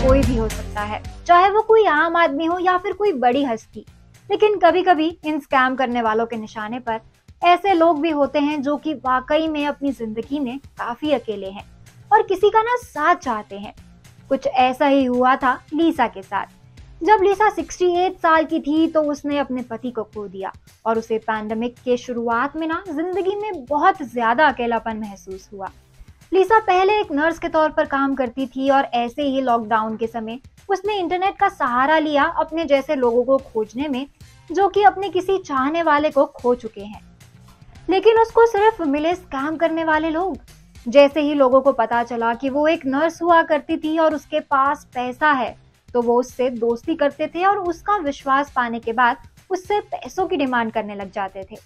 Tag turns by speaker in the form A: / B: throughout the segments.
A: कोई भी हो सकता है, चाहे वो कोई आम आदमी हो या फिर कोई बड़ी हस्ती। लेकिन कभी कभी इन स्कैम करने वालों के निशाने पर ऐसे लोग भी होते हैं जो कि वाकई में अपनी जिंदगी में काफी अकेले हैं और किसी का ना साथ चाहते हैं। कुछ ऐसा ही हुआ था लीसा के साथ। जब लीसा 68 साल की थी तो उसने अपने पति को खो दिया और उसे पैंडेमिक के शुरुआत में ना जिंदगी में बहुत ज्यादा अकेलापन महसूस हुआ। लीसा पहले एक नर्स के तौर पर काम करती थी और ऐसे ही लॉकडाउन के समय उसने इंटरनेट का सहारा लिया अपने जैसे लोगों को खोजने में जो कि अपने किसी चाहने वाले को खो चुके हैं। लेकिन उसको सिर्फ मिले स्कैम करने वाले लोग। जैसे ही लोगों को पता चला कि वो एक नर्स हुआ करती थी और उसके पास पैसा है तो वो उससे दोस्ती करते थे और उसका विश्वास पाने के बाद उससे पैसों की डिमांड करने लग जाते थे।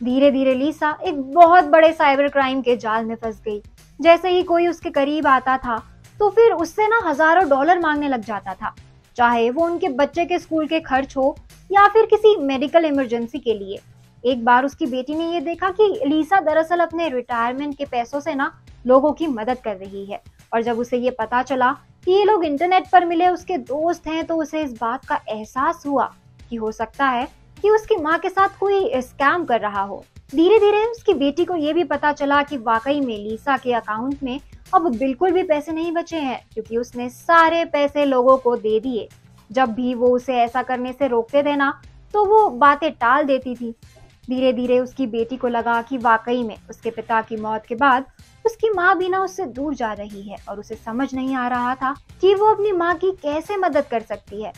A: धीरे धीरे लीसा एक बहुत बड़े साइबर क्राइम के जाल में फंस गई। जैसे ही कोई उसके करीब आता था तो फिर उससे ना हजारों डॉलर मांगने लग जाता था, चाहे वो उनके बच्चे के स्कूल के खर्च हो या फिर किसी मेडिकल इमरजेंसी के लिए। एक बार उसकी बेटी ने ये देखा कि लीसा दरअसल अपने रिटायरमेंट के पैसों से ना लोगों की मदद कर रही है और जब उसे ये पता चला कि ये लोग इंटरनेट पर मिले उसके दोस्त हैं तो उसे इस बात का एहसास हुआ कि हो सकता है कि उसकी माँ के साथ कोई स्कैम कर रहा हो। धीरे धीरे उसकी बेटी को ये भी पता चला कि वाकई में लीसा के अकाउंट में अब बिल्कुल भी पैसे नहीं बचे हैं क्योंकि उसने सारे पैसे लोगों को दे दिए। जब भी वो उसे ऐसा करने से रोकते थे ना तो वो बातें टाल देती थी। धीरे धीरे उसकी बेटी को लगा कि वाकई में उसके पिता की मौत के बाद उसकी माँ भी ना उससे दूर जा रही है और उसे समझ नहीं आ रहा था कि वो अपनी माँ की कैसे मदद कर सकती है।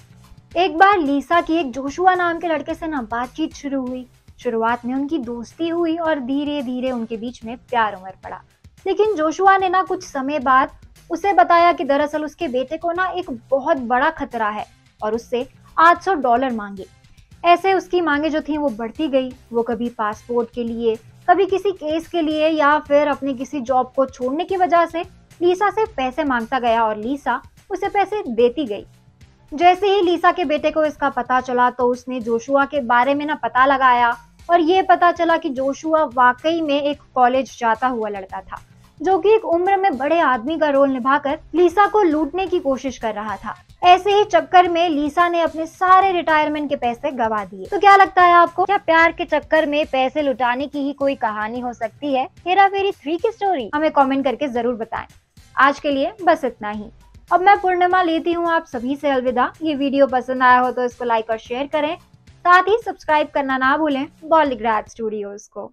A: एक बार लीसा की एक जोशुआ नाम के लड़के से ना बातचीत शुरू हुई। शुरुआत में उनकी दोस्ती हुई और धीरे धीरे उनके बीच में प्यार उमड़ पड़ा। लेकिन जोशुआ ने ना कुछ समय बाद उसे बताया कि दरअसल उसके बेटे को ना एक बहुत बड़ा खतरा है और उससे $800 मांगे। ऐसे उसकी मांगे जो थी वो बढ़ती गई। वो कभी पासपोर्ट के लिए, कभी किसी केस के लिए या फिर अपनी किसी जॉब को छोड़ने की वजह से लीसा से पैसे मांगता गया और लीसा उसे पैसे देती गई। जैसे ही लीसा के बेटे को इसका पता चला तो उसने जोशुआ के बारे में ना पता लगाया और ये पता चला कि जोशुआ वाकई में एक कॉलेज जाता हुआ लड़का था जो कि एक उम्र में बड़े आदमी का रोल निभाकर लीसा को लूटने की कोशिश कर रहा था। ऐसे ही चक्कर में लीसा ने अपने सारे रिटायरमेंट के पैसे गवा दिए। तो क्या लगता है आपको, क्या प्यार के चक्कर में पैसे लुटाने की ही कोई कहानी हो सकती है हेरा फेरी 3 की स्टोरी? हमें कमेंट करके जरूर बताएं। आज के लिए बस इतना ही। अब मैं पूर्णिमा लेती हूँ आप सभी से अलविदा। ये वीडियो पसंद आया हो तो इसको लाइक और शेयर करें, साथ ही सब्सक्राइब करना ना भूलें बॉलीग्राफ स्टूडियोज को।